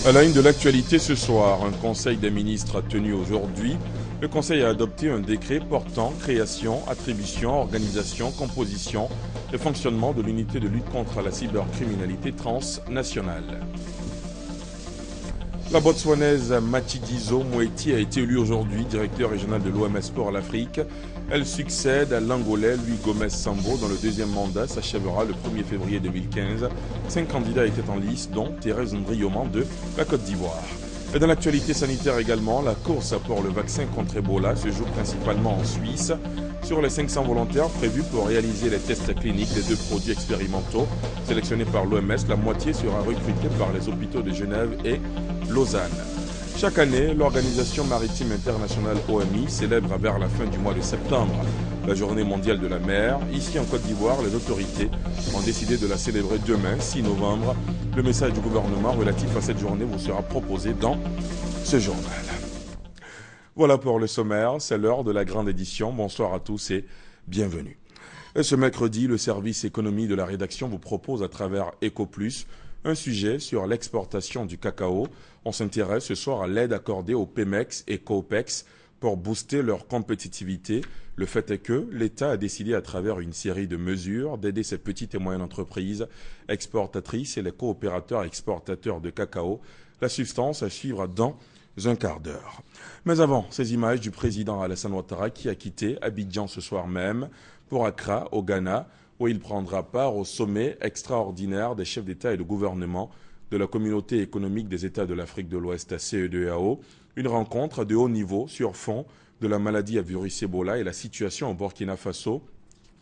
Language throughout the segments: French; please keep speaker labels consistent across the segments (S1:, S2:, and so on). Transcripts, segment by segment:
S1: À la une de l'actualité ce soir, un conseil des ministres a tenu aujourd'hui. Le conseil a adopté un décret portant création, attribution, organisation, composition et fonctionnement de l'unité de lutte contre la cybercriminalité transnationale. La botswanaise Matshidiso Moeti a été élue aujourd'hui directeur régional de l'OMS Sport à l'Afrique. Elle succède à l'Angolais Louis Gomez Sambo dont le deuxième mandat s'achèvera le 1er février 2015. 5 candidats étaient en lice, dont Thérèse Ndrioman de la Côte d'Ivoire. Et dans l'actualité sanitaire également, la course pour le vaccin contre Ebola se joue principalement en Suisse. Sur les 500 volontaires prévus pour réaliser les tests cliniques des 2 produits expérimentaux sélectionnés par l'OMS, la moitié sera recrutée par les hôpitaux de Genève et Lausanne. Chaque année, l'Organisation maritime internationale OMI célèbre vers la fin du mois de septembre la journée mondiale de la mer. Ici en Côte d'Ivoire, les autorités ont décidé de la célébrer demain, 6 novembre. Le message du gouvernement relatif à cette journée vous sera proposé dans ce journal. Voilà pour le sommaire, c'est l'heure de la grande édition. Bonsoir à tous et bienvenue. Et ce mercredi, le service économie de la rédaction vous propose à travers EcoPlus un sujet sur l'exportation du cacao. On s'intéresse ce soir à l'aide accordée aux Pemex et Coopex pour booster leur compétitivité. Le fait est que l'État a décidé à travers une série de mesures d'aider ces petites et moyennes entreprises exportatrices et les coopérateurs exportateurs de cacao. La substance à suivre dans un quart d'heure. Mais avant, ces images du président Alassane Ouattara qui a quitté Abidjan ce soir même pour Accra, au Ghana, où il prendra part au sommet extraordinaire des chefs d'État et de gouvernement de la Communauté économique des États de l'Afrique de l'Ouest, à CEDEAO, une rencontre de haut niveau sur fond de la maladie à virus Ebola et la situation au Burkina Faso.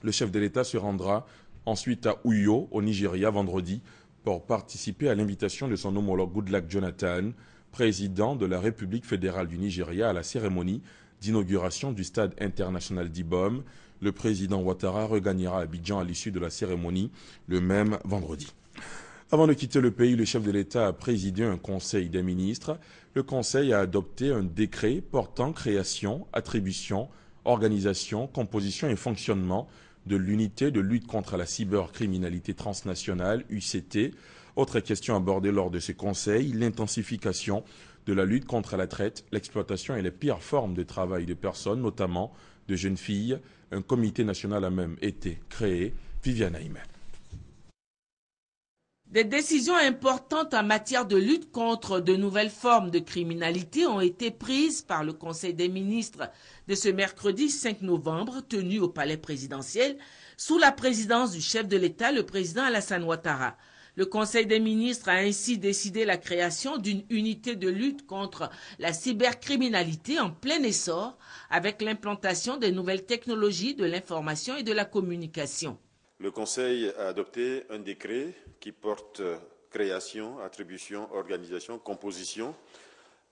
S1: Le chef de l'État se rendra ensuite à Uyo, au Nigeria, vendredi, pour participer à l'invitation de son homologue Goodluck Jonathan, président de la République fédérale du Nigeria, à la cérémonie d'inauguration du stade international d'Ibom. Le président Ouattara regagnera Abidjan à l'issue de la cérémonie le même vendredi. Avant de quitter le pays, le chef de l'État a présidé un conseil des ministres. Le conseil a adopté un décret portant création, attribution, organisation, composition et fonctionnement de l'unité de lutte contre la cybercriminalité transnationale, UCT. Autre question abordée lors de ce conseil, l'intensification de la lutte contre la traite, l'exploitation et les pires formes de travail de personnes, notamment de jeunes filles. Un comité national a même été créé. Viviane Aïmen.
S2: Des décisions importantes en matière de lutte contre de nouvelles formes de criminalité ont été prises par le Conseil des ministres de ce mercredi 5 novembre, tenu au Palais présidentiel, sous la présidence du chef de l'État, le président Alassane Ouattara. Le Conseil des ministres a ainsi décidé la création d'une unité de lutte contre la cybercriminalité en plein essor avec l'implantation des nouvelles technologies de l'information et de la communication.
S3: Le Conseil a adopté un décret qui porte création, attribution, organisation, composition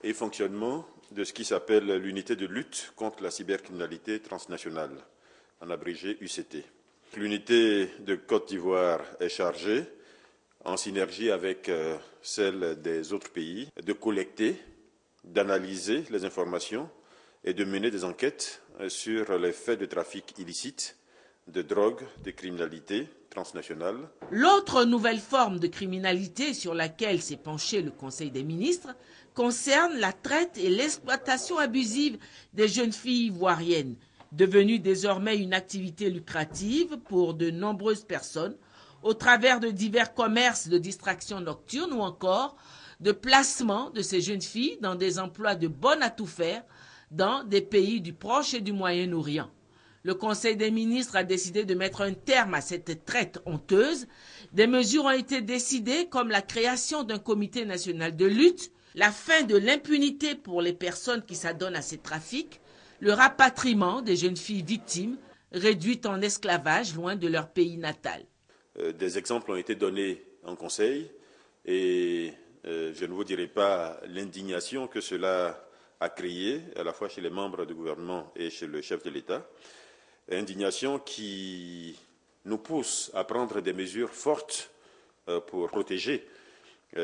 S3: et fonctionnement de ce qui s'appelle l'unité de lutte contre la cybercriminalité transnationale, en abrégé UCT. L'unité de Côte d'Ivoire est chargée, en synergie avec celle des autres pays, de collecter, d'analyser les informations et de mener des enquêtes sur les faits de trafic illicite, de drogue, de criminalité transnationale.
S2: L'autre nouvelle forme de criminalité sur laquelle s'est penché le Conseil des ministres concerne la traite et l'exploitation abusive des jeunes filles ivoiriennes, devenue désormais une activité lucrative pour de nombreuses personnes, au travers de divers commerces de distraction nocturne ou encore de placement de ces jeunes filles dans des emplois de bonne à tout faire dans des pays du Proche et du Moyen-Orient. Le Conseil des ministres a décidé de mettre un terme à cette traite honteuse. Des mesures ont été décidées comme la création d'un comité national de lutte, la fin de l'impunité pour les personnes qui s'adonnent à ces trafics, le rapatriement des jeunes filles victimes réduites en esclavage loin de leur pays natal.
S3: Des exemples ont été donnés en Conseil et je ne vous dirai pas l'indignation que cela a créée, à la fois chez les membres du gouvernement et chez le chef de l'État. Indignation qui nous pousse à prendre des mesures fortes pour protéger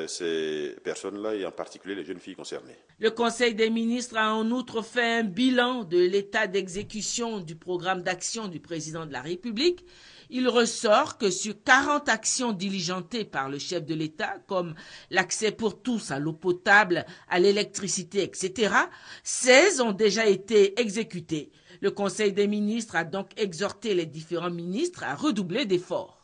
S3: ces personnes-là et en particulier les jeunes filles concernées.
S2: Le Conseil des ministres a en outre fait un bilan de l'état d'exécution du programme d'action du président de la République. Il ressort que sur 40 actions diligentées par le chef de l'État, comme l'accès pour tous à l'eau potable, à l'électricité, etc., 16 ont déjà été exécutées. Le Conseil des ministres a donc exhorté les différents ministres à redoubler d'efforts.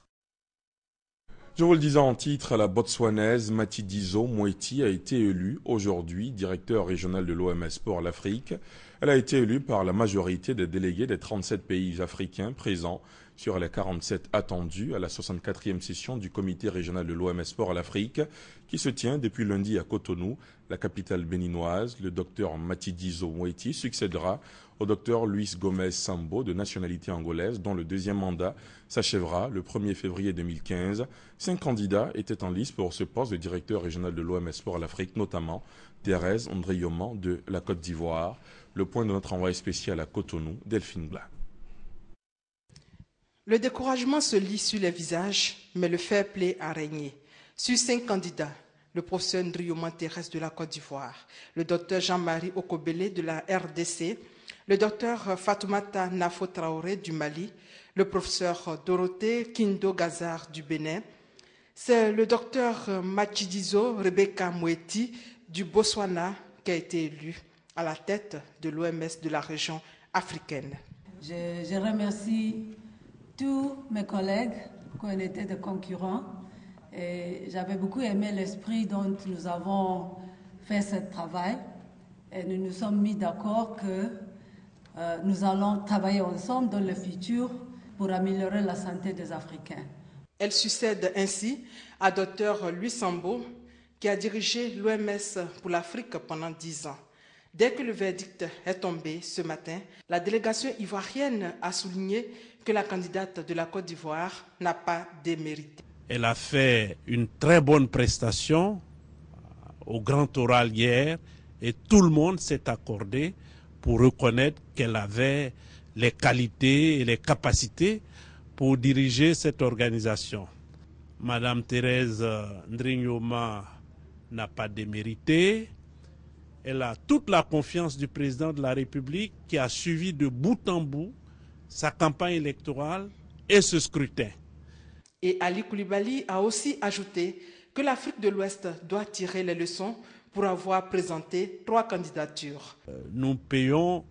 S1: Je vous le disais en titre, la Botswanaise Matshidiso Moeti a été élue aujourd'hui directeur régional de l'OMS pour l'Afrique. Elle a été élue par la majorité des délégués des 37 pays africains présents sur les 47 attendus à la 64e session du comité régional de l'OMS pour l'Afrique qui se tient depuis lundi à Cotonou, la capitale béninoise. Le docteur Matshidiso Moeti succédera au docteur Luis Gomez Sambo, de nationalité angolaise, dont le deuxième mandat s'achèvera le 1er février 2015. 5 candidats étaient en lice pour ce poste de directeur régional de l'OMS pour l'Afrique, notamment Thérèse André-Yoman de la Côte d'Ivoire. Le point de notre envoyé spécial à Cotonou, Delphine Blas.
S4: Le découragement se lit sur les visages, mais le fair play a régné. Sur 5 candidats, le professeur Ndrioman Thérèse de la Côte d'Ivoire, le docteur Jean-Marie Okobele de la RDC, le docteur Fatoumata Nafo Traoré du Mali, le professeur Dorothée Kindo Gazar du Bénin, c'est le docteur Matshidiso Rebecca Moeti du Botswana qui a été élu à la tête de l'OMS de la région africaine.
S5: Je remercie tous mes collègues qui ont été des concurrents. J'avais beaucoup aimé l'esprit dont nous avons fait ce travail et nous nous sommes mis d'accord que nous allons travailler ensemble dans le futur pour améliorer la santé des Africains.
S4: Elle succède ainsi à Dr Luis Sambo, qui a dirigé l'OMS pour l'Afrique pendant 10 ans. Dès que le verdict est tombé ce matin, la délégation ivoirienne a souligné que la candidate de la Côte d'Ivoire n'a pas démérité.
S6: Elle a fait une très bonne prestation au grand oral hier et tout le monde s'est accordé pour reconnaître qu'elle avait les qualités et les capacités pour diriger cette organisation. Madame Thérèse Ndrioman n'a pas démérité. Elle a toute la confiance du président de la République qui a suivi de bout en bout sa campagne électorale et ce scrutin.
S4: Et Ali Koulibaly a aussi ajouté que l'Afrique de l'Ouest doit tirer les leçons pour avoir présenté 3 candidatures.
S6: Nous payons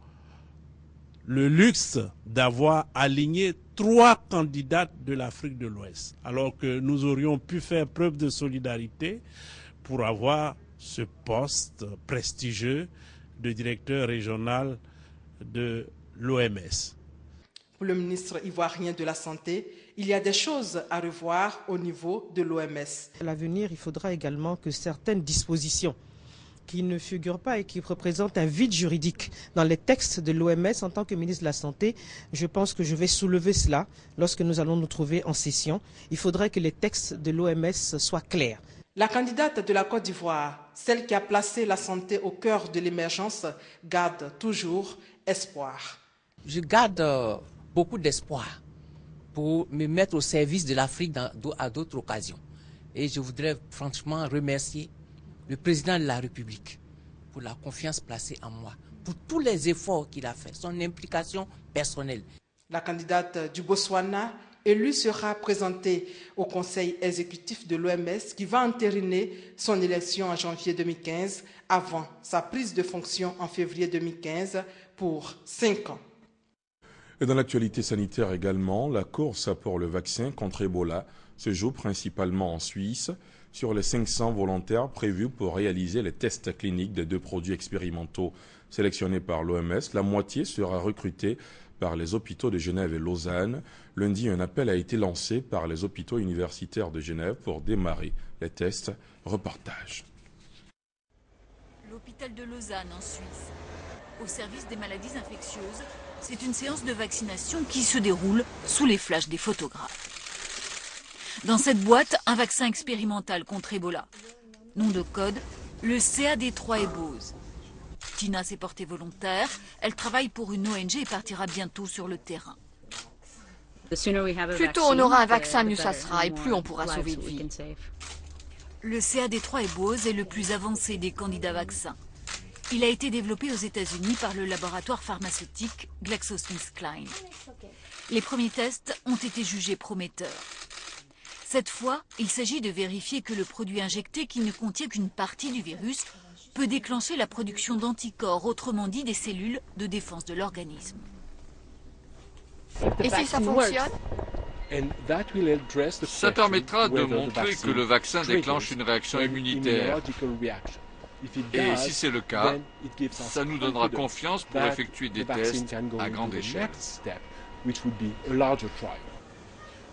S6: le luxe d'avoir aligné 3 candidates de l'Afrique de l'Ouest, alors que nous aurions pu faire preuve de solidarité pour avoir ce poste prestigieux de directeur régional de l'OMS.
S4: Pour le ministre ivoirien de la Santé, il y a des choses à revoir au niveau de l'OMS.
S7: À l'avenir, il faudra également que certaines dispositions qui ne figurent pas et qui représentent un vide juridique dans les textes de l'OMS en tant que ministre de la Santé, je pense que je vais soulever cela lorsque nous allons nous trouver en session. Il faudrait que les textes de l'OMS soient clairs.
S4: La candidate de la Côte d'Ivoire, celle qui a placé la santé au cœur de l'émergence, garde toujours espoir.
S8: Je garde beaucoup d'espoir pour me mettre au service de l'Afrique à d'autres occasions. Et je voudrais franchement remercier le président de la République pour la confiance placée en moi, pour tous les efforts qu'il a fait, son implication personnelle.
S4: La candidate du Botswana élue sera présentée au conseil exécutif de l'OMS qui va entériner son élection en janvier 2015 avant sa prise de fonction en février 2015 pour 5 ans.
S1: Et dans l'actualité sanitaire également, la course pour le vaccin contre Ebola se joue principalement en Suisse. Sur les 500 volontaires prévus pour réaliser les tests cliniques des 2 produits expérimentaux sélectionnés par l'OMS, la moitié sera recrutée par les hôpitaux de Genève et Lausanne. Lundi, un appel a été lancé par les hôpitaux universitaires de Genève pour démarrer les tests. Reportage.
S9: L'hôpital de Lausanne en Suisse, au service des maladies infectieuses, c'est une séance de vaccination qui se déroule sous les flashs des photographes. Dans cette boîte, un vaccin expérimental contre Ebola. Nom de code, le CAD3 Ebose. Tina s'est portée volontaire. Elle travaille pour une ONG et partira bientôt sur le terrain.
S10: Plus tôt on aura un vaccin, mieux ça sera, et plus on pourra sauver une vie.
S9: Le CAD3 Ebose est le plus avancé des candidats vaccins. Il a été développé aux États-Unis par le laboratoire pharmaceutique GlaxoSmithKline. Les premiers tests ont été jugés prometteurs. Cette fois, il s'agit de vérifier que le produit injecté, qui ne contient qu'une partie du virus, peut déclencher la production d'anticorps, autrement dit des cellules de défense de l'organisme.
S10: Et si ça fonctionne?
S11: Ça permettra de montrer que le vaccin déclenche une réaction immunitaire. Et si c'est le cas, ça nous donnera confiance pour effectuer des tests à grande échelle.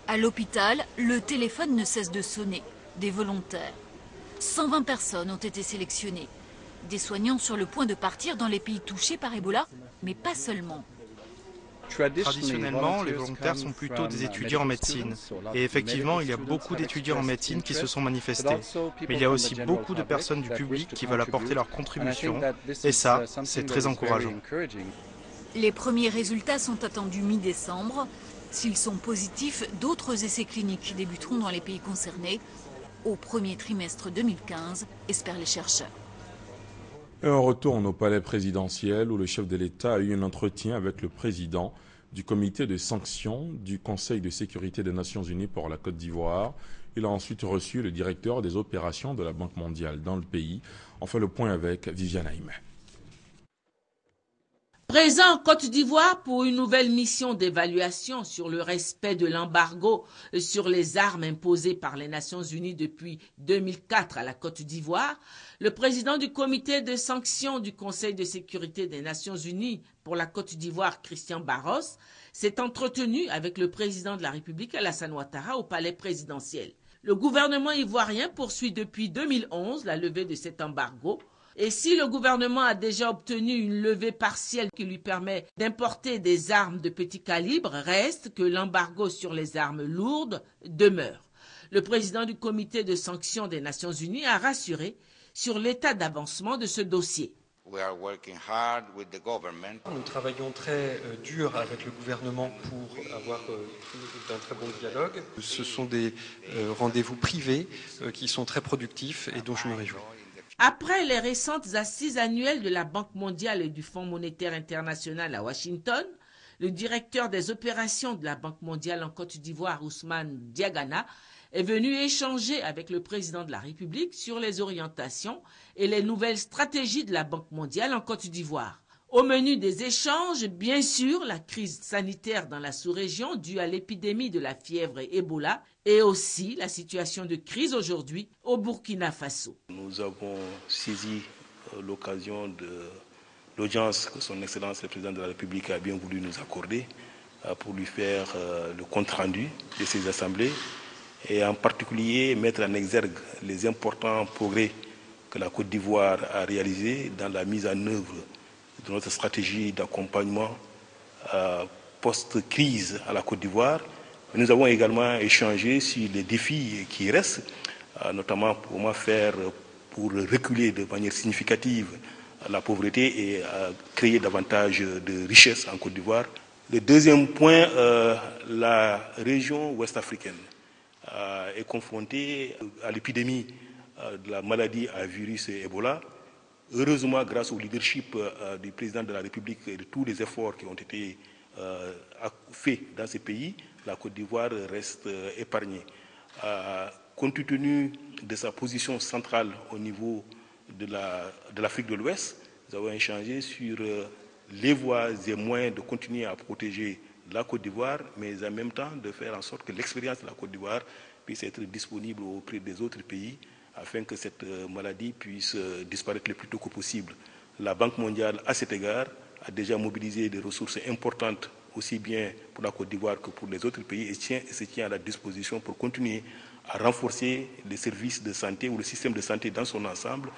S9: À l'hôpital, le téléphone ne cesse de sonner. Des volontaires. 120 personnes ont été sélectionnées. Des soignants sur le point de partir dans les pays touchés par Ebola, mais pas seulement.
S12: Traditionnellement, les volontaires sont plutôt des étudiants en médecine. Et effectivement, il y a beaucoup d'étudiants en médecine qui se sont manifestés. Mais il y a aussi beaucoup de personnes du public qui veulent apporter leur contribution. Et ça, c'est très encourageant.
S9: Les premiers résultats sont attendus mi-décembre. S'ils sont positifs, d'autres essais cliniques débuteront dans les pays concernés au premier trimestre 2015, espèrent les chercheurs.
S1: Et on retourne au palais présidentiel où le chef de l'État a eu un entretien avec le président du comité de sanctions du Conseil de sécurité des Nations Unies pour la Côte d'Ivoire. Il a ensuite reçu le directeur des opérations de la Banque mondiale dans le pays. On fait le point avec Viviane Aïmé.
S2: Présent en Côte d'Ivoire pour une nouvelle mission d'évaluation sur le respect de l'embargo sur les armes imposé par les Nations Unies depuis 2004 à la Côte d'Ivoire, le président du comité de sanctions du Conseil de sécurité des Nations Unies pour la Côte d'Ivoire, Christian Barros, s'est entretenu avec le président de la République, Alassane Ouattara, au palais présidentiel. Le gouvernement ivoirien poursuit depuis 2011 la levée de cet embargo. Et si le gouvernement a déjà obtenu une levée partielle qui lui permet d'importer des armes de petit calibre, reste que l'embargo sur les armes lourdes demeure. Le président du comité de sanctions des Nations Unies a rassuré sur l'état d'avancement de ce dossier.
S13: Nous travaillons très dur avec le gouvernement pour avoir un très bon dialogue. Ce sont des rendez-vous privés qui sont très productifs et dont je me réjouis.
S2: Après les récentes assises annuelles de la Banque mondiale et du Fonds monétaire international à Washington, le directeur des opérations de la Banque mondiale en Côte d'Ivoire, Ousmane Diagana, est venu échanger avec le président de la République sur les orientations et les nouvelles stratégies de la Banque mondiale en Côte d'Ivoire. Au menu des échanges, bien sûr, la crise sanitaire dans la sous-région due à l'épidémie de la fièvre Ebola et aussi la situation de crise aujourd'hui au Burkina Faso.
S14: Nous avons saisi l'occasion de l'audience que son Excellence le Président de la République a bien voulu nous accorder pour lui faire le compte-rendu de ces assemblées et en particulier mettre en exergue les importants progrès que la Côte d'Ivoire a réalisés dans la mise en œuvre de notre stratégie d'accompagnement post-crise à la Côte d'Ivoire. Nous avons également échangé sur les défis qui restent, notamment pour reculer de manière significative la pauvreté et créer davantage de richesses en Côte d'Ivoire. Le deuxième point, la région ouest-africaine est confrontée à l'épidémie de la maladie à virus Ebola. Heureusement, grâce au leadership du président de la République et de tous les efforts qui ont été faits dans ces pays, la Côte d'Ivoire reste épargnée. Compte tenu de sa position centrale au niveau de l'Afrique de l'Ouest, nous avons échangé sur les voies et moyens de continuer à protéger la Côte d'Ivoire, mais en même temps de faire en sorte que l'expérience de la Côte d'Ivoire puisse être disponible auprès des autres pays afin que cette maladie puisse disparaître le plus tôt que possible. La Banque mondiale, à cet égard, a déjà mobilisé des ressources importantes, aussi bien pour la Côte d'Ivoire que pour les autres pays, et se tient à la disposition pour continuer à renforcer les services de santé ou le système de santé dans son ensemble,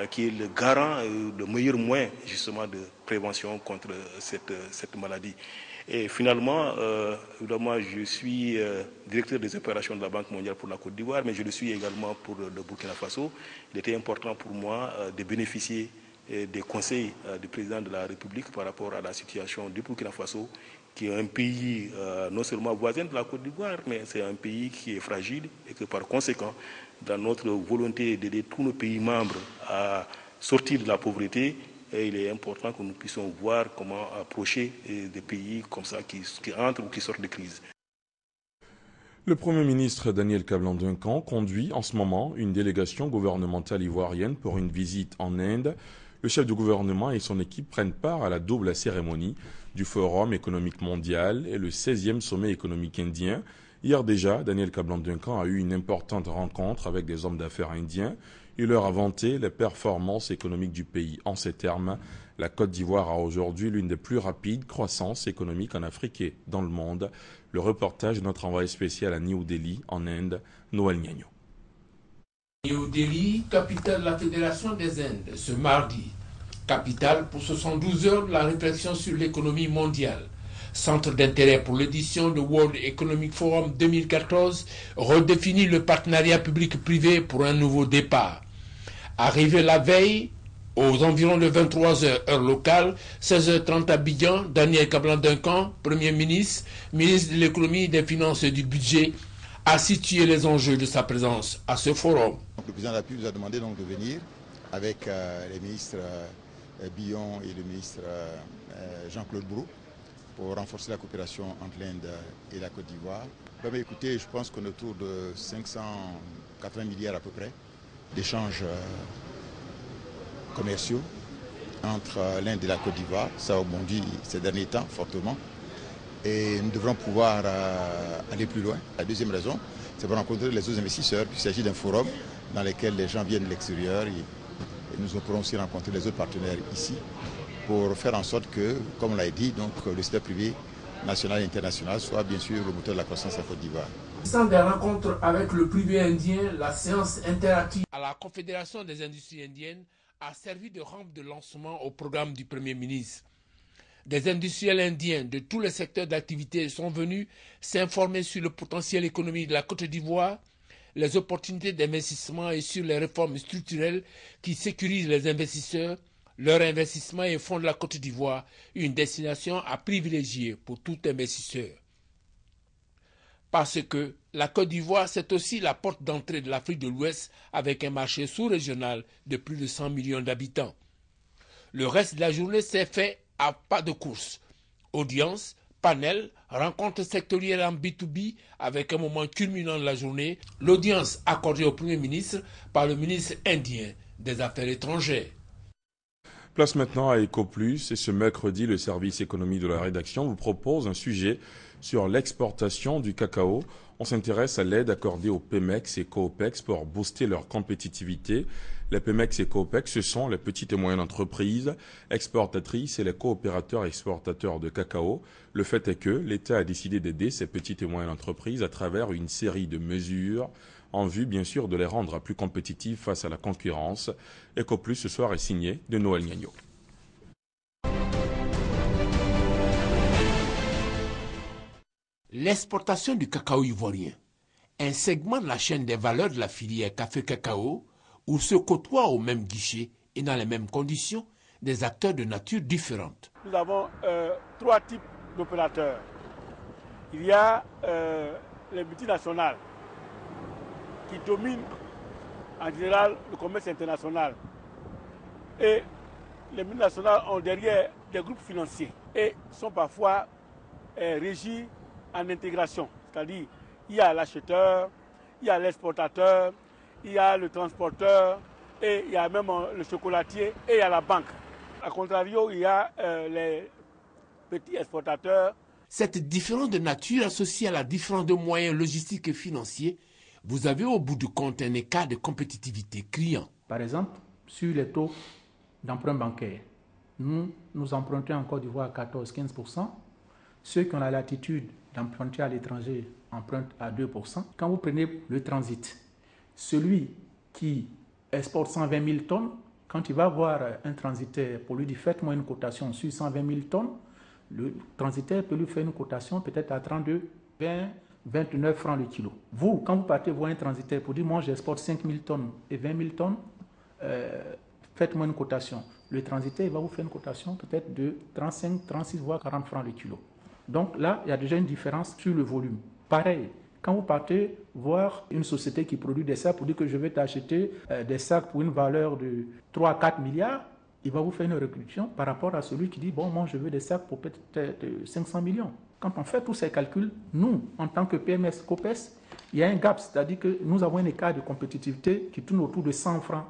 S14: qui est le garant, le meilleur moyen justement de prévention contre cette maladie. Et finalement, évidemment, je suis directeur des opérations de la Banque mondiale pour la Côte d'Ivoire, mais je le suis également pour le Burkina Faso. Il était important pour moi de bénéficier des conseils du président de la République par rapport à la situation du Burkina Faso, qui est un pays non seulement voisin de la Côte d'Ivoire, mais c'est un pays qui est fragile et que par conséquent, dans notre volonté d'aider tous nos pays membres à sortir de la pauvreté, Et il est important que nous puissions voir comment approcher des pays comme ça qui entrent ou qui sortent de crise.
S1: Le Premier ministre Daniel Kablan-Duncan conduit en ce moment une délégation gouvernementale ivoirienne pour une visite en Inde. Le chef du gouvernement et son équipe prennent part à la double cérémonie du Forum économique mondial et le 16e sommet économique indien. Hier déjà, Daniel Kablan-Duncan a eu une importante rencontre avec des hommes d'affaires indiens. Il leur a vanté les performances économiques du pays. En ces termes, la Côte d'Ivoire a aujourd'hui l'une des plus rapides croissances économiques en Afrique et dans le monde. Le reportage de notre envoyé spécial à New Delhi, en Inde, Noël Niagno.
S15: New Delhi, capitale de la Fédération des Indes, ce mardi. Capitale pour 72 heures de la réflexion sur l'économie mondiale. Centre d'intérêt pour l'édition du World Economic Forum 2014 redéfinit le partenariat public-privé pour un nouveau départ. Arrivé la veille, aux environs de 23h heure locale, 16h30 à Abidjan, Daniel Kablan-Duncan, Premier ministre, ministre de l'économie, des finances et du budget, a situé les enjeux de sa présence à ce forum.
S16: Le président de la République nous a demandé donc de venir avec les ministres Billon et le ministre Jean-Claude Brou pour renforcer la coopération entre l'Inde et la Côte d'Ivoire. Écoutez, je pense qu'on est autour de 580 milliards à peu près d'échanges commerciaux entre l'Inde et la Côte d'Ivoire. Ça a rebondi ces derniers temps fortement et nous devrons pouvoir aller plus loin. La deuxième raison, c'est pour rencontrer les autres investisseurs. Il s'agit d'un forum dans lequel les gens viennent de l'extérieur et nous pourrons aussi rencontrer les autres partenaires ici pour faire en sorte que, comme on l'a dit, donc, le secteur privé national et international soit bien sûr le moteur de la croissance en Côte d'Ivoire.
S15: Sans des rencontres avec le privé indien, la séance interactive à la Confédération des industries indiennes a servi de rampe de lancement au programme du Premier ministre. Des industriels indiens de tous les secteurs d'activité sont venus s'informer sur le potentiel économique de la Côte d'Ivoire, les opportunités d'investissement et sur les réformes structurelles qui sécurisent les investisseurs, leur investissement et font de la Côte d'Ivoire une destination à privilégier pour tout investisseur. Parce que la Côte d'Ivoire, c'est aussi la porte d'entrée de l'Afrique de l'Ouest avec un marché sous-régional de plus de 100 millions d'habitants. Le reste de la journée s'est fait à pas de course. Audience, panel, rencontre sectorielle en B2B avec un moment culminant de la journée, l'audience accordée au Premier ministre par le ministre indien des Affaires étrangères.
S1: Place maintenant à EcoPlus et ce mercredi, le service économie de la rédaction vous propose un sujet sur l'exportation du cacao. On s'intéresse à l'aide accordée aux Pemex et Coopex pour booster leur compétitivité. Les Pemex et Coopex, ce sont les petites et moyennes entreprises exportatrices et les coopérateurs exportateurs de cacao. Le fait est que l'État a décidé d'aider ces petites et moyennes entreprises à travers une série de mesures en vue, bien sûr, de les rendre plus compétitives face à la concurrence. EcoPlus ce soir est signé de Noël Niagno.
S15: L'exportation du cacao ivoirien, un segment de la chaîne des valeurs de la filière café-cacao, où se côtoient au même guichet et dans les mêmes conditions des acteurs de nature différente.
S17: Nous avons trois types d'opérateurs. Il y a les multinationales qui dominent en général le commerce international. Et les multinationales ont derrière des groupes financiers et sont parfois régis en intégration. C'est-à-dire, il y a l'acheteur, il y a l'exportateur, il y a le transporteur, et il y a même le chocolatier, et il y a la banque. A contrario, il y a les petits exportateurs.
S15: Cette différence de nature associée à la différence de moyens logistiques et financiers, vous avez au bout du compte un écart de compétitivité criant.
S18: Par exemple, sur les taux d'emprunt bancaire, nous empruntons en Côte d'Ivoire à 14-15%. Ceux qui ont la latitude d'emprunter à l'étranger empruntent à 2%. Quand vous prenez le transit, celui qui exporte 120 000 tonnes, quand il va voir un transitaire pour lui dire faites-moi une cotation sur 120 000 tonnes, le transitaire peut lui faire une cotation peut-être à 32, 20, 29 francs le kilo. Vous, quand vous partez voir un transitaire pour dire moi j'exporte 5 000 tonnes et 20 000 tonnes, faites-moi une cotation. Le transitaire va vous faire une cotation peut-être de 35, 36 voire 40 francs le kilo. Donc là, il y a déjà une différence sur le volume. Pareil, quand vous partez voir une société qui produit des sacs pour dire que je vais t'acheter des sacs pour une valeur de 3 à 4 milliards, il va vous faire une réduction par rapport à celui qui dit, bon, moi je veux des sacs pour peut-être 500 millions. Quand on fait tous ces calculs, nous, en tant que PMS, COPES, il y a un gap, c'est-à-dire que nous avons un écart de compétitivité qui tourne autour de 100 francs,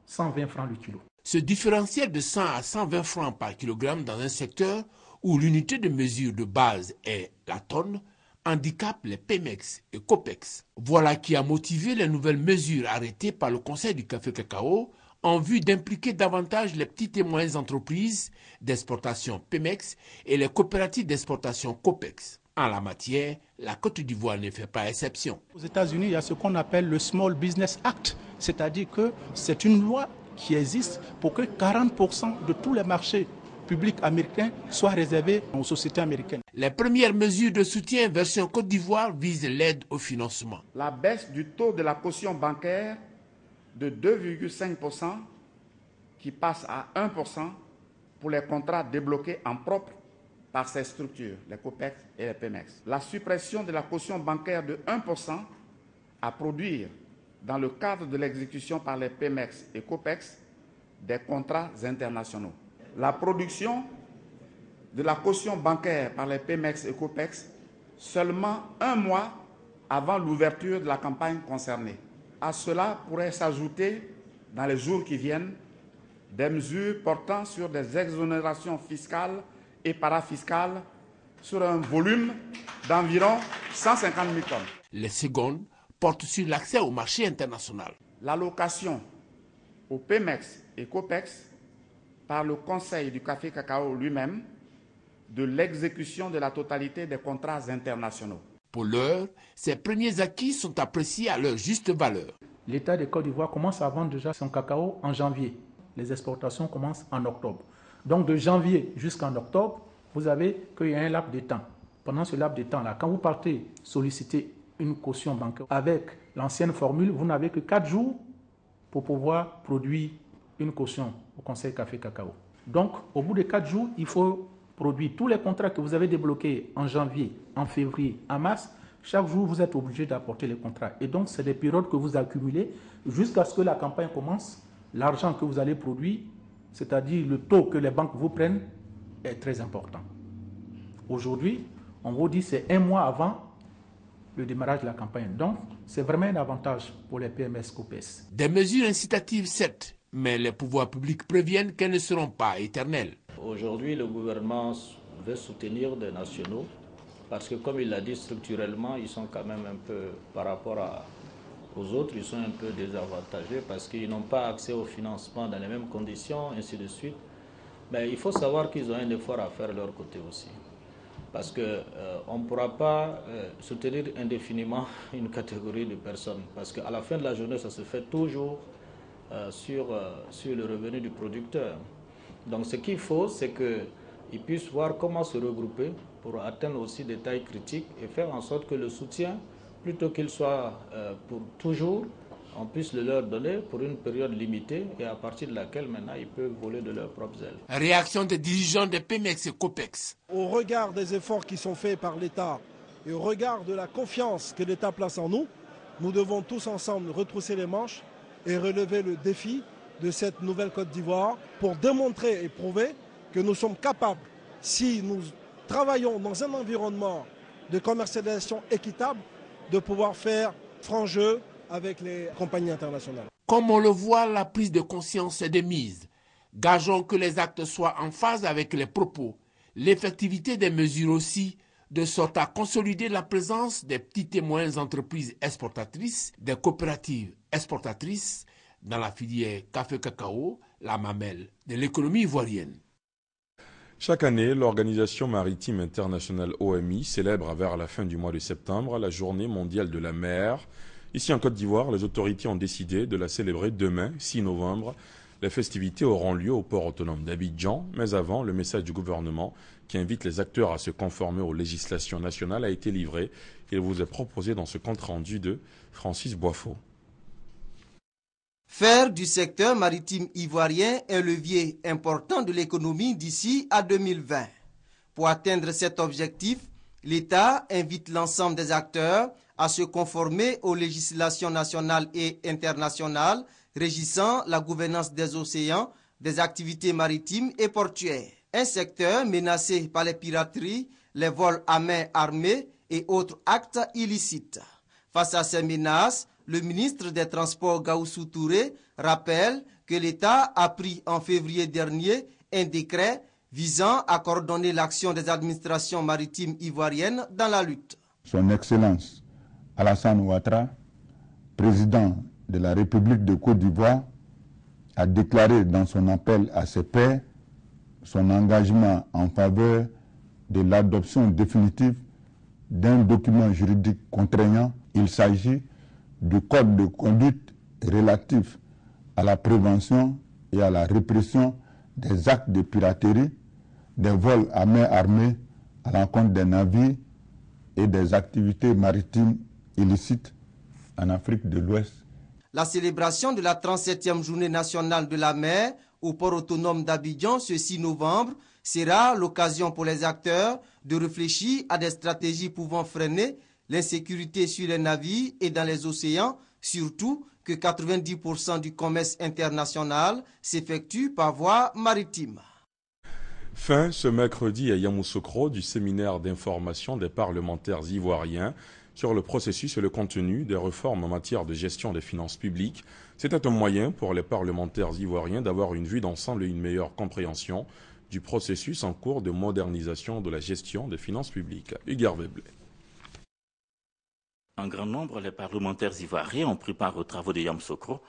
S18: 120 francs le kilo.
S15: Ce différentiel de 100 à 120 francs par kilogramme dans un secteur où l'unité de mesure de base est la tonne handicape les Pemex et Copex. Voilà qui a motivé les nouvelles mesures arrêtées par le Conseil du café-cacao en vue d'impliquer davantage les petites et moyennes entreprises d'exportation Pemex et les coopératives d'exportation Copex. En la matière, la Côte d'Ivoire ne fait pas exception.
S18: Aux États-Unis, il y a ce qu'on appelle le Small Business Act, c'est-à-dire que c'est une loi qui existe pour que 40% de tous les marchés publics américains soient réservés aux sociétés américaines.
S15: Les premières mesures de soutien version Côte d'Ivoire visent l'aide au financement.
S19: La baisse du taux de la caution bancaire de 2,5% qui passe à 1% pour les contrats débloqués en propre par ces structures, les COPEX et les PEMEX. La suppression de la caution bancaire de 1% à produire dans le cadre de l'exécution par les PEMEX et COPEX des contrats internationaux. La production de la caution bancaire par les PEMEX et COPEX seulement un mois avant l'ouverture de la campagne concernée. À cela pourrait s'ajouter, dans les jours qui viennent, des mesures portant sur des exonérations fiscales et parafiscales sur un volume d'environ 150 000 tonnes.
S15: Les secondes portent sur l'accès au marché international.
S19: L'allocation aux PEMEX et COPEX par le Conseil du café-cacao lui-même de l'exécution de la totalité des contrats internationaux.
S15: Pour l'heure, ces premiers acquis sont appréciés à leur juste valeur.
S18: L'État de Côte d'Ivoire commence à vendre déjà son cacao en janvier. Les exportations commencent en octobre. Donc de janvier jusqu'en octobre, vous avez qu'il y a un laps de temps. Pendant ce laps de temps-là, quand vous partez solliciter une caution bancaire avec l'ancienne formule, vous n'avez que 4 jours pour pouvoir produire une caution au Conseil Café-Cacao. Donc, au bout de 4 jours, il faut produire tous les contrats que vous avez débloqués en janvier, en février, en mars. Chaque jour, vous êtes obligé d'apporter les contrats. Et donc, c'est des périodes que vous accumulez jusqu'à ce que la campagne commence. L'argent que vous allez produire, c'est-à-dire le taux que les banques vous prennent, est très important. Aujourd'hui, on vous dit que c'est un mois avant le démarrage de la campagne. Donc, c'est vraiment un avantage pour les PMS COPES.
S15: Des mesures incitatives, certes, mais les pouvoirs publics préviennent qu'elles ne seront pas éternelles.
S20: Aujourd'hui, le gouvernement veut soutenir des nationaux parce que, comme il l'a dit, structurellement, ils sont quand même un peu, par rapport aux autres, ils sont un peu désavantagés parce qu'ils n'ont pas accès au financement dans les mêmes conditions, ainsi de suite. Mais il faut savoir qu'ils ont un effort à faire de leur côté aussi. Parce qu'on ne pourra pas soutenir indéfiniment une catégorie de personnes. Parce qu'à la fin de la journée, ça se fait toujours sur le revenu du producteur. Donc ce qu'il faut, c'est qu'ils puissent voir comment se regrouper pour atteindre aussi des tailles critiques et faire en sorte que le soutien, plutôt qu'il soit pour toujours, on puisse le leur donner pour une période limitée et à partir de laquelle maintenant ils peuvent voler de leurs propres ailes.
S15: Réaction des dirigeants des Pemex et Copex.
S21: Au regard des efforts qui sont faits par l'État et au regard de la confiance que l'État place en nous, nous devons tous ensemble retrousser les manches et relever le défi de cette nouvelle Côte d'Ivoire pour démontrer et prouver que nous sommes capables, si nous travaillons dans un environnement de commercialisation équitable, de pouvoir faire franc jeu avec les compagnies internationales.
S15: Comme on le voit, la prise de conscience est de mise. Gageons que les actes soient en phase avec les propos, l'effectivité des mesures aussi, de sorte à consolider la présence des petites et moyennes entreprises exportatrices, des coopératives exportatrices dans la filière café-cacao, la mamelle de l'économie ivoirienne.
S1: Chaque année, l'Organisation maritime internationale OMI célèbre vers la fin du mois de septembre la Journée mondiale de la mer. Ici en Côte d'Ivoire, les autorités ont décidé de la célébrer demain, 6 novembre. Les festivités auront lieu au port autonome d'Abidjan, mais avant, le message du gouvernement qui invite les acteurs à se conformer aux législations nationales a été livré. Il vous est proposé dans ce compte-rendu de Francis Boifo.
S22: Faire du secteur maritime ivoirien un levier important de l'économie d'ici à 2020. Pour atteindre cet objectif, l'État invite l'ensemble des acteurs à se conformer aux législations nationales et internationales régissant la gouvernance des océans des activités maritimes et portuaires. Un secteur menacé par les pirateries, les vols à main armée et autres actes illicites. Face à ces menaces, le ministre des Transports Gaoussou Touré rappelle que l'État a pris en février dernier un décret visant à coordonner l'action des administrations maritimes ivoiriennes dans la lutte.
S3: Son Excellence Alassane Ouattara, président de la République de Côte d'Ivoire, a déclaré dans son appel à ses pairs son engagement en faveur de l'adoption définitive d'un document juridique contraignant. Il s'agit du code de conduite relatif à la prévention et à la répression des actes de piraterie, des vols à main armée à l'encontre des navires et des activités maritimes illicites en Afrique de l'Ouest.
S22: La célébration de la 37e journée nationale de la mer au port autonome d'Abidjan ce 6 novembre sera l'occasion pour les acteurs de réfléchir à des stratégies pouvant freiner l'insécurité sur les navires et dans les océans, surtout que 90% du commerce international s'effectue par voie maritime.
S1: Fin ce mercredi à Yamoussoukro du séminaire d'information des parlementaires ivoiriens sur le processus et le contenu des réformes en matière de gestion des finances publiques. C'était un moyen pour les parlementaires ivoiriens d'avoir une vue d'ensemble et une meilleure compréhension du processus en cours de modernisation de la gestion des finances publiques. Hugues Webley.
S5: En grand nombre, les parlementaires ivoiriens ont pris part aux travaux de Yamoussoukro,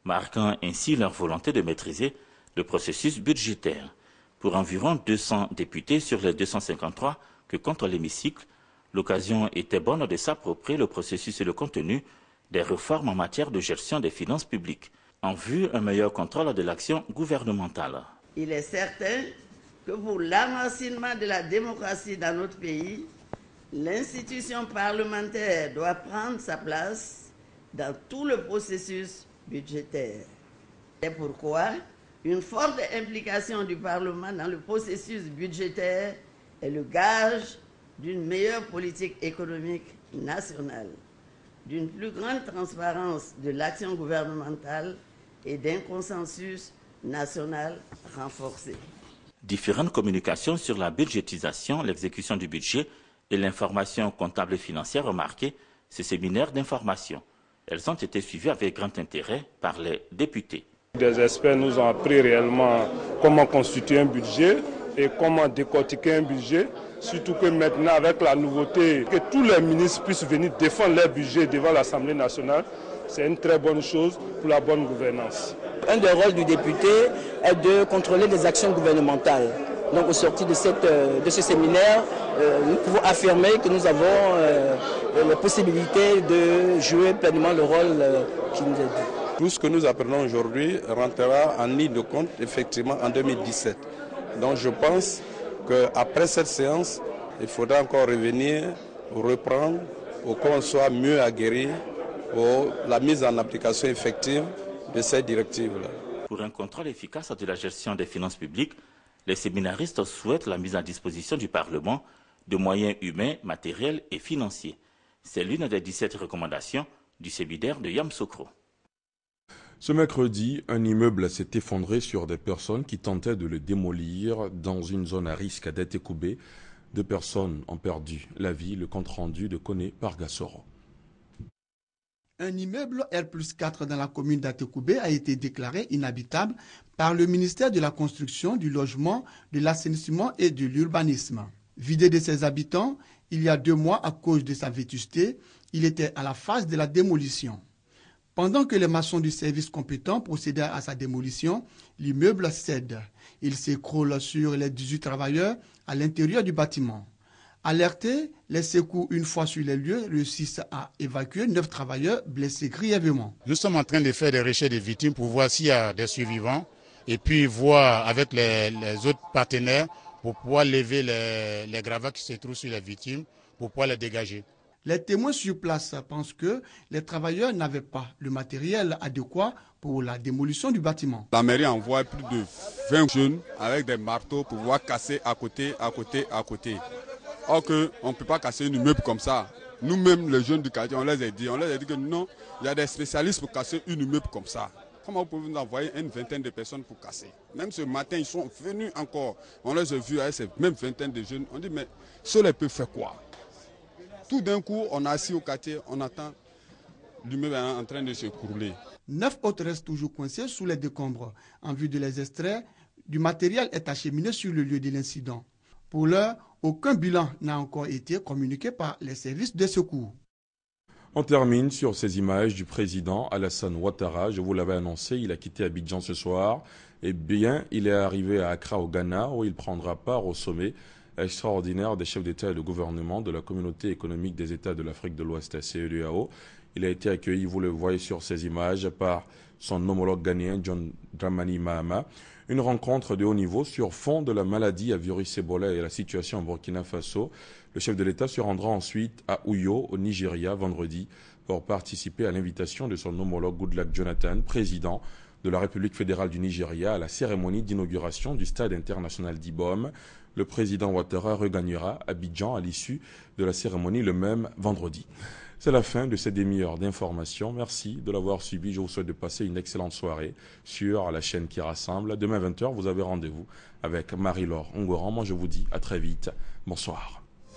S5: marquant ainsi leur volonté de maîtriser le processus budgétaire. Pour environ 200 députés sur les 253 que compte l'hémicycle, l'occasion était bonne de s'approprier le processus et le contenu des réformes en matière de gestion des finances publiques, en vue d'un meilleur contrôle de l'action gouvernementale.
S23: Il est certain que pour l'enracinement de la démocratie dans notre pays, l'institution parlementaire doit prendre sa place dans tout le processus budgétaire. C'est pourquoi une forte implication du Parlement dans le processus budgétaire est le gage d'une meilleure politique économique nationale, d'une plus grande transparence de l'action gouvernementale et d'un consensus national renforcé.
S5: Différentes communications sur la budgétisation, l'exécution du budget et l'information comptable et financière ont marqué ce séminaire d'information. Elles ont été suivies avec grand intérêt par les députés.
S24: Des experts nous ont appris réellement comment constituer un budget et comment décortiquer un budget. Surtout que maintenant, avec la nouveauté, que tous les ministres puissent venir défendre leur budget devant l'Assemblée nationale, c'est une très bonne chose pour la bonne gouvernance.
S25: Un des rôles du député est de contrôler les actions gouvernementales. Donc au sortir de ce séminaire, nous pouvons affirmer que nous avons la possibilité de jouer pleinement le rôle qui nous est dû.
S26: Tout ce que nous apprenons aujourd'hui rentrera en ligne de compte effectivement en 2017. Donc je pense qu'après cette séance, il faudra encore revenir, reprendre pour qu'on soit mieux aguerri pour la mise en application effective de cette directive-là.
S5: Pour un contrôle efficace de la gestion des finances publiques, les séminaristes souhaitent la mise à disposition du Parlement de moyens humains, matériels et financiers. C'est l'une des 17 recommandations du séminaire de Yamoussoukro.
S1: Ce mercredi, un immeuble s'est effondré sur des personnes qui tentaient de le démolir dans une zone à risque à Datekoubé. 2 personnes ont perdu la vie, le compte-rendu de Koné par Gassoro.
S27: Un immeuble R+4 dans la commune d'Atekoubé a été déclaré inhabitable par le ministère de la Construction, du Logement, de l'Assainissement et de l'Urbanisme. Vidé de ses habitants, il y a 2 mois à cause de sa vétusté, il était à la phase de la démolition. Pendant que les maçons du service compétent procédaient à sa démolition, l'immeuble cède. Il s'écroule sur les 18 travailleurs à l'intérieur du bâtiment. Alertés, les secours, une fois sur les lieux, réussissent à évacuer 9 travailleurs blessés grièvement.
S28: Nous sommes en train de faire des recherches des victimes pour voir s'il y a des survivants et puis voir avec les autres partenaires pour pouvoir lever les gravats qui se trouvent sur les victimes pour pouvoir les dégager.
S27: Les témoins sur place pensent que les travailleurs n'avaient pas le matériel adéquat pour la démolition du bâtiment.
S29: La mairie envoie plus de 20 jeunes avec des marteaux pour pouvoir casser à côté. Or qu'on ne peut pas casser un immeuble comme ça. Nous-mêmes, les jeunes du quartier, on les a dit que non, il y a des spécialistes pour casser un immeuble comme ça. Comment vous pouvez nous envoyer une vingtaine de personnes pour casser? Même ce matin, ils sont venus encore. On les a vus avec ces mêmes vingtaine de jeunes. On dit, mais cela peut faire quoi? Tout d'un coup, on est assis au quartier, on attend l'immeuble en train de se crouler.
S27: 9 autres restent toujours coincés sous les décombres. En vue de les extraire, du matériel est acheminé sur le lieu de l'incident. Pour l'heure, aucun bilan n'a encore été communiqué par les services de secours.
S1: On termine sur ces images du président Alassane Ouattara. Je vous l'avais annoncé, il a quitté Abidjan ce soir. Eh bien, il est arrivé à Accra au Ghana où il prendra part au sommet extraordinaire des chefs d'État et de gouvernement de la Communauté économique des États de l'Afrique de l'Ouest, CEDEAO. Il a été accueilli, vous le voyez sur ces images, par son homologue ghanéen John Dramani Mahama. Une rencontre de haut niveau sur fond de la maladie à virus Ebola et la situation au Burkina Faso. Le chef de l'État se rendra ensuite à Uyo, au Nigeria, vendredi, pour participer à l'invitation de son homologue Goodluck Jonathan, président de la République fédérale du Nigeria, à la cérémonie d'inauguration du stade international d'Ibom. Le président Ouattara regagnera Abidjan à l'issue de la cérémonie le même vendredi. C'est la fin de cette demi-heure d'information. Merci de l'avoir suivi. Je vous souhaite de passer une excellente soirée sur la chaîne qui rassemble. Demain 20h, vous avez rendez-vous avec Marie-Laure Ongoran. Moi, je vous dis à très vite. Bonsoir.